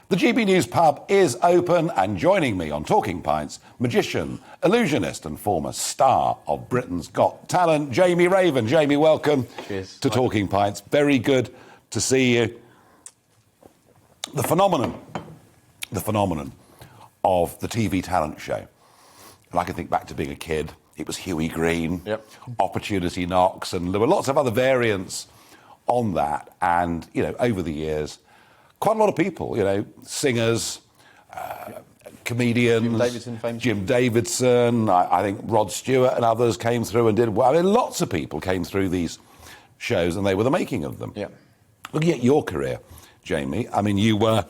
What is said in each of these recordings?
The GBNews pub is open, and joining me on Talking Pints, magician, illusionist and former star of Britain's Got Talent, Jamie Raven. Jamie, welcome to Talking Pints. Very good to see you. The phenomenon of the TV talent show. And I can think back to being a kid. It was Huey Green, Opportunity Knocks, and there were lots of other variants on that. And, you know, over the years, quite a lot of people, you know, singers, comedians, Jim Davidson, I think Rod Stewart and others came through and did well. I mean, lots of people came through these shows and they were the making of them. Yeah. Looking at your career, Jamie, I mean, you were,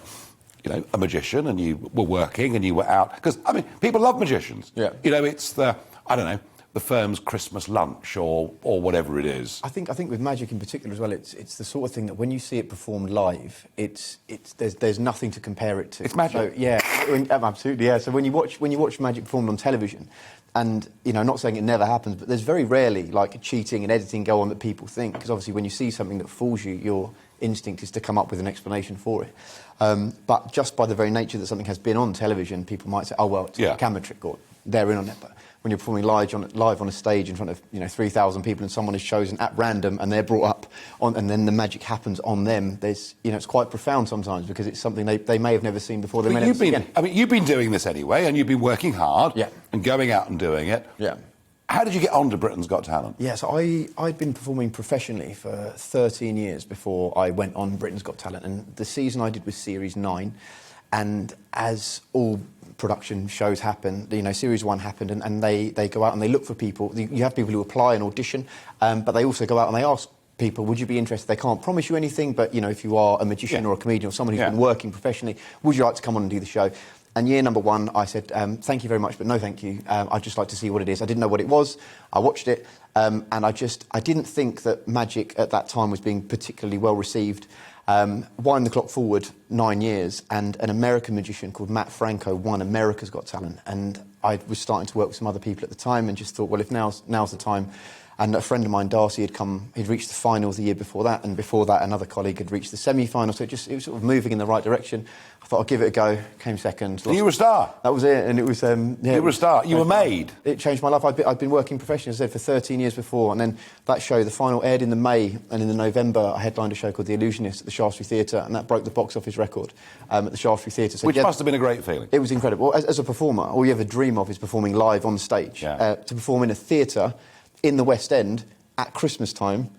you know, a magician and you were working and you were out. Because, I mean, people love magicians. Yeah. You know, it's the, I don't know, the firm's Christmas lunch or whatever it is. I think with magic in particular as well, it's the sort of thing that when you see it performed live, there's nothing to compare it to. It's magic. So, yeah, absolutely. Yeah. So when you watch magic performed on television, and you know, not saying it never happens, but there's very rarely like cheating and editing go on that people think, because obviously when you see something that fools you, your instinct is to come up with an explanation for it. But just by the very nature that something has been on television, people might say, oh well, it's a camera trick, or they're in on it. But when you're performing live on a stage in front of 3,000 people and someone is chosen at random and they're brought up on, and then the magic happens on them, there's it's quite profound sometimes, because it's something they may have never seen before. They may never see again. I mean, you've been doing this anyway, and you've been working hard and going out and doing it. Yeah. How did you get on to Britain's Got Talent? Yeah, so I'd been performing professionally for 13 years before I went on Britain's Got Talent, and the season I did was Series 9, and as all production shows happen, Series 1 happened, and they go out and they look for people. You have people who apply and audition, but they also go out and they ask people, would you be interested? They can't promise you anything, but if you are a magician or a comedian or someone who's been working professionally, would you like to come on and do the show? And year number one, I said, thank you very much, but no thank you. I'd just like to see what it is. I didn't know what it was. I watched it, and I didn't think that magic at that time was being particularly well received. Wind the clock forward 9 years, and an American magician called Matt Franco won America's Got Talent. And I was starting to work with some other people at the time and just thought, well, if now's the time. And a friend of mine, Darcy, he'd reached the finals the year before that, and before that another colleague had reached the semi-final, so it was sort of moving in the right direction. I thought I'd give it a go, came second. You were a star. That was it, and it was... you were a star, you were made. It changed my life. I'd been working professionally, as I said, for 13 years before, and then that show, the final, aired in the May, and in the November I headlined a show called The Illusionist at the Shaftesbury Theatre, and that broke the box office record at the Shaftesbury Theatre. So which must have been a great feeling. It was incredible. As a performer, all you ever dream of is performing live on stage. To perform in a theatre in the West End at Christmas time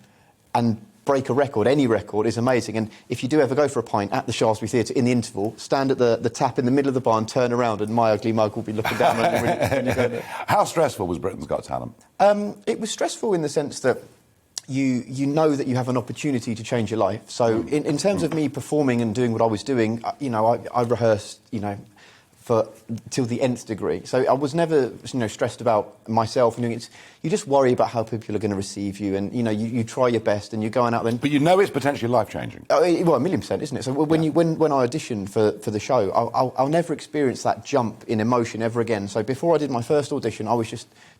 and break a record, any record, is amazing. And if you do ever go for a pint at the Shaftesbury Theatre in the interval, stand at the tap in the middle of the bar and turn around, and my ugly mug will be looking down on you when you go there. How stressful was Britain's Got Talent? It was stressful in the sense that you know that you have an opportunity to change your life. So in terms of me performing and doing what I was doing, I rehearsed, till the nth degree. So I was never, stressed about myself. You just worry about how people are going to receive you, and you try your best, and you're going out then. But you know it's potentially life-changing. Well, 1,000,000%, isn't it? So when I auditioned for the show, I'll never experience that jump in emotion ever again. So before I did my first audition, I was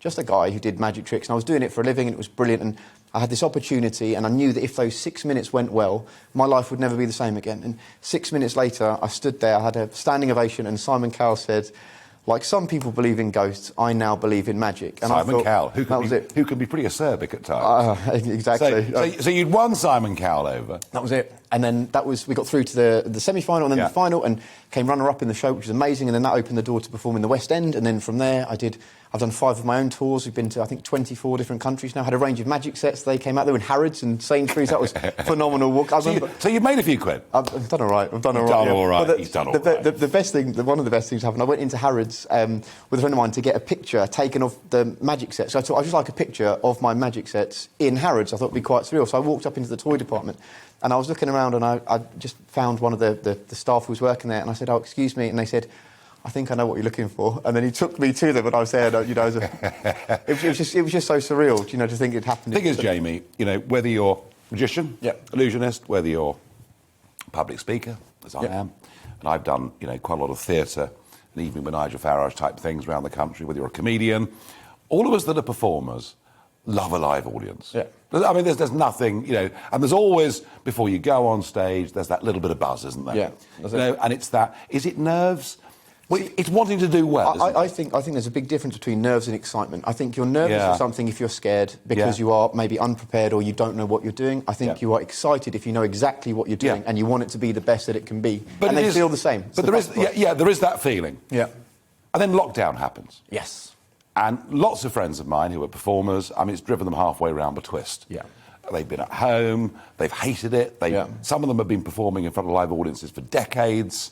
just a guy who did magic tricks, and I was doing it for a living, and it was brilliant. And I had this opportunity, and I knew that if those 6 minutes went well, my life would never be the same again. And 6 minutes later, I stood there, I had a standing ovation, and Simon Cowell said, like some people believe in ghosts, I now believe in magic. And Simon Cowell, who can be pretty acerbic at times. Exactly. So you'd won Simon Cowell over. That was it. And then we got through to the semi-final and then the final, and came runner-up in the show, which was amazing. And then that opened the door to perform in the West End. And then from there, I've done 5 of my own tours. We've been to, I think, 24 different countries now. Had a range of magic sets. They came out there in Harrods and Sainsbury's. That was phenomenal. So you've made a few quid? I've done all right. You've done all right. The best thing, one of the best things happened. I went into Harrods with a friend of mine to get a picture taken of the magic sets. So I thought I'd just like a picture of my magic sets in Harrods. I thought it'd be quite surreal. So I walked up into the toy department, and I was looking around, and I just found one of the staff who was working there, and I said, "Oh, excuse me," and they said, "I think I know what you're looking for." And then he took me to them, and I was there, it was just so surreal, to think it happened. The thing is, Jamie, whether you're magician, illusionist, whether you're a public speaker, as I am, and I've done, quite a lot of theatre and evening with Nigel Farage type things around the country, whether you're a comedian, all of us that are performers, love a live audience. Yeah. I mean, there's nothing, you know, and there's always, before you go on stage, there's that little bit of buzz, isn't there? Yeah. You know, and it's that, is it nerves? Well, it's wanting to do well, I think there's a big difference between nerves and excitement. I think you're nervous for something if you're scared because you are maybe unprepared or you don't know what you're doing. I think you are excited if you know exactly what you're doing and you want it to be the best that it can be. But and they feel the same. But there is that feeling. Yeah. And then lockdown happens. Yes. And lots of friends of mine who are performers, I mean, it's driven them halfway around the twist. Yeah. They've been at home, they've hated it. Some of them have been performing in front of live audiences for decades.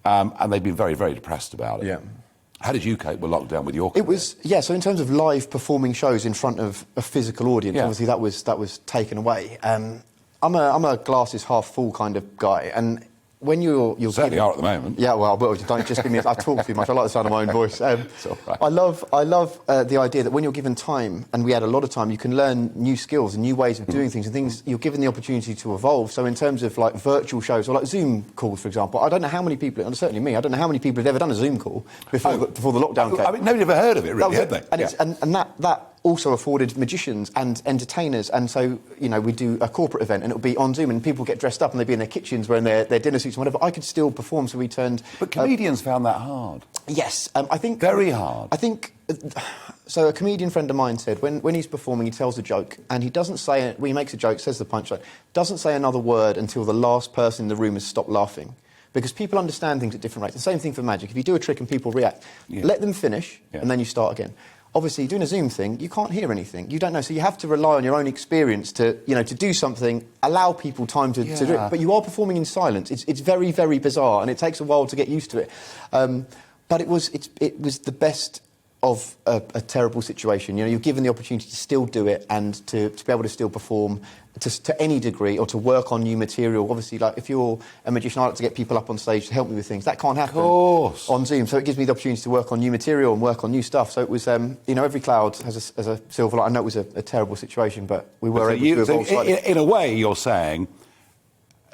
And they've been very, very depressed about it. Yeah. How did you cope with lockdown with your career? It was, so in terms of live performing shows in front of a physical audience, obviously that was taken away. I'm a glasses half full kind of guy, and when you're certainly are at the moment. Yeah, well, don't just give me. I talk too much. I like the sound of my own voice. It's all right. I love the idea that when you're given time, and we had a lot of time, you can learn new skills and new ways of doing things, and things you're given the opportunity to evolve. So in terms of like virtual shows or like Zoom calls, for example, I don't know how many people, and certainly me, I don't know how many people had ever done a Zoom call before the lockdown came. I mean, nobody ever heard of it, really, had they? And that also afforded magicians and entertainers, and so, you know, we do a corporate event and it'll be on Zoom and people get dressed up and they'd be in their kitchens wearing their dinner suits and whatever. I could still perform, so we turned... But comedians found that hard. Yes, I think... Very hard. I think... So a comedian friend of mine said when he's performing, he tells a joke and he doesn't say it, when he makes a joke, says the punchline, doesn't say another word until the last person in the room has stopped laughing. Because people understand things at different rates. The same thing for magic. If you do a trick and people react, let them finish and then you start again. Obviously, doing a Zoom thing, you can't hear anything. You don't know, so you have to rely on your own experience to do something, allow people time to do it. But you are performing in silence. It's very, very bizarre, and it takes a while to get used to it. But it was the best of a terrible situation. You know, you're given the opportunity to still do it and to be able to still perform to any degree or to work on new material. Obviously, like if you're a magician, I like to get people up on stage to help me with things. That can't happen on Zoom. So it gives me the opportunity to work on new material and work on new stuff. So it was, you know, every cloud has a silver light. I know it was a terrible situation, but we were able to evolve slightly. In a way, you're saying,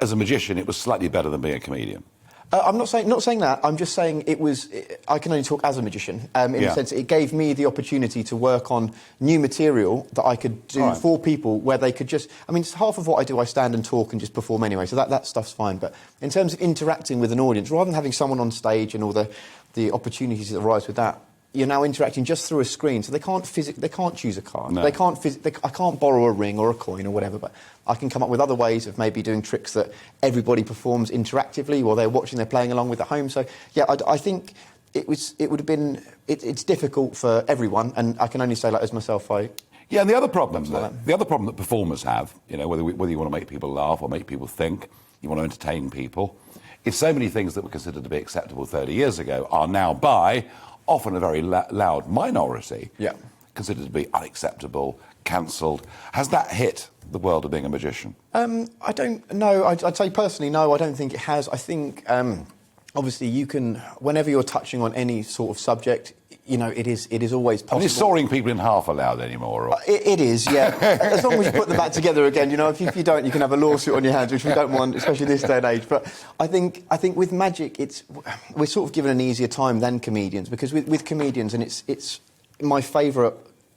as a magician, it was slightly better than being a comedian. I'm not saying that. I'm just saying it was. I can only talk as a magician in the sense that it gave me the opportunity to work on new material that I could do for people where they could just. I mean, half of what I do, I stand and talk and just perform anyway, so that stuff's fine. But in terms of interacting with an audience, rather than having someone on stage and all the opportunities that arise with that, you're now interacting just through a screen, so they can't choose a card. No. I can't borrow a ring or a coin or whatever, but I can come up with other ways of maybe doing tricks that everybody performs interactively while they're watching, they're playing along with at home. So yeah, I think it would have been. It's difficult for everyone, and I can only say, like, as myself, and the other problem that performers have, you know, whether you want to make people laugh or make people think, you want to entertain people, is so many things that were considered to be acceptable 30 years ago are now by often a very loud minority, considered to be unacceptable, cancelled. Has that hit the world of being a magician? I don't know. I'd say personally, no, I don't think it has. I think, obviously, you can, whenever you're touching on any sort of subject, you know, it is always possible. I mean, is sawing people in half allowed anymore? Or? It is, yeah. As long as you put them back together again, you know. If you don't, you can have a lawsuit on your hands, which we don't want, especially this day and age. But I think with magic, we're sort of given an easier time than comedians, because with comedians, and it's my favourite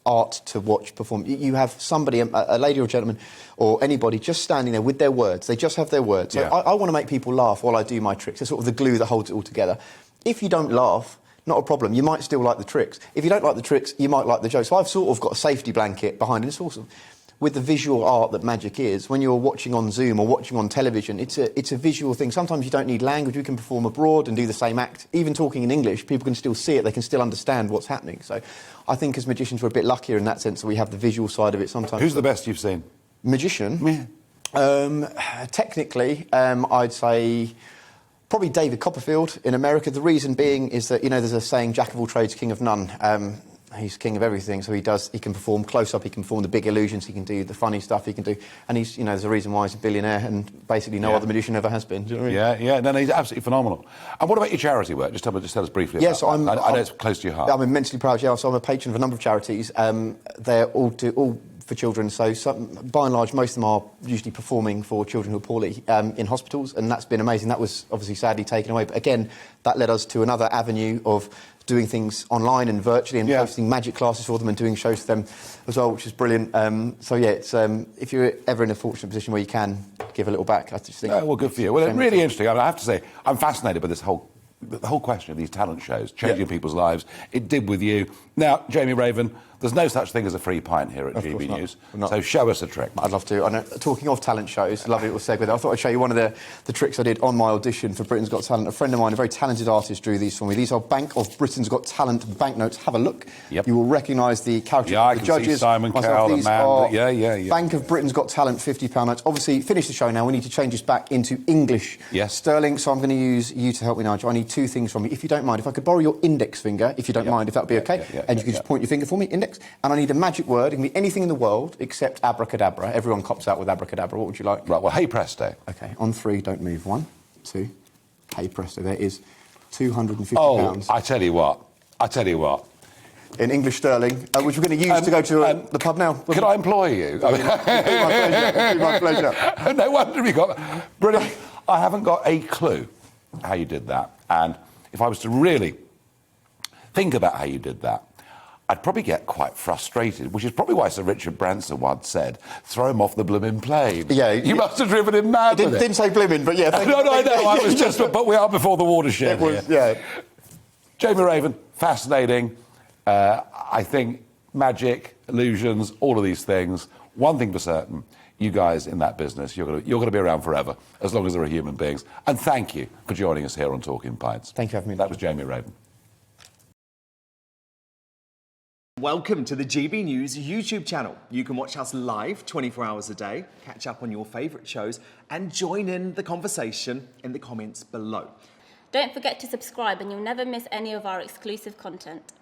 art to watch perform. You have somebody, a lady or a gentleman, or anybody, just standing there with their words. They just have their words. So I want to make people laugh while I do my tricks. It's sort of the glue that holds it all together. If you don't laugh, not a problem. You might still like the tricks. If you don't like the tricks, you might like the jokes. So I've sort of got a safety blanket behind it. It's awesome. With the visual art that magic is, when you're watching on Zoom or watching on television, it's a visual thing. Sometimes you don't need language. You can perform abroad and do the same act. Even talking in English, people can still see it. They can still understand what's happening. So I think as magicians, we're a bit luckier in that sense that we have the visual side of it sometimes. Who's the best you've seen? Magician? Yeah. Technically, I'd say probably David Copperfield in America. The reason being is that, you know, there's a saying, jack of all trades, king of none. He's king of everything, so he can perform close up, he can perform the big illusions, he can do the funny stuff, he can do, and he's, you know, there's a reason why he's a billionaire, and basically no other magician ever has been. Do you know what I mean? No, he's absolutely phenomenal. And what about your charity work? Just tell us briefly about that. I know it's close to your heart. I'm immensely proud, so I'm a patron of a number of charities. They're all for children, so by and large, most of them are usually performing for children who are poorly in hospitals, and that's been amazing. That was obviously sadly taken away, but again, that led us to another avenue of doing things online and virtually and hosting magic classes for them and doing shows for them as well, which is brilliant. So yeah, it's, if you're ever in a fortunate position where you can give a little back, I just think... well, good for you. Well, it's really interesting. I have to say, I'm fascinated by the whole question of these talent shows, changing people's lives. It did with you. Now, Jamie Raven, there's no such thing as a free pint here at GB News. So show us a trick. I'd love to. I know, talking of talent shows, lovely little segue there. I thought I'd show you one of the tricks I did on my audition for Britain's Got Talent. A friend of mine, a very talented artist, drew these for me. These are Bank of Britain's Got Talent banknotes. Have a look. Yep. You will recognise the character of the judges. See Simon Cowell, the man. Bank of Britain's Got Talent £50 notes. Obviously, finish the show now. We need to change this back into English sterling. So I'm going to use you to help me, Nigel. I need two things from you. If you don't mind, if I could borrow your index finger, if you don't mind, if that would be okay. And you can just point your finger for me, index. And I need a magic word. It can be anything in the world except abracadabra. Everyone cops out with abracadabra. What would you like? Right, well, hey presto. OK, on three, don't move. 1, 2, hey presto. There is £250. Oh, I tell you what. In English sterling, which we're going to use to go to the pub now. Could I employ you? I mean, my pleasure. No wonder we got... Brilliant. I haven't got a clue how you did that. And if I was to really think about how you did that, I'd probably get quite frustrated, which is probably why Sir Richard Branson once said, throw him off the blooming plane. Yeah. You must have driven him mad with it. Didn't say blooming, but yeah. No, I know. I was just... But we are before the watershed here. Jamie Raven, fascinating. I think magic, illusions, all of these things. One thing for certain, you guys in that business, you're going to be around forever, as long as there are human beings. And thank you for joining us here on Talking Pints. Thank you for having me. That was Jamie Raven. Welcome to the GB News YouTube channel. You can watch us live 24 hours a day, catch up on your favourite shows, and join in the conversation in the comments below. Don't forget to subscribe and you'll never miss any of our exclusive content.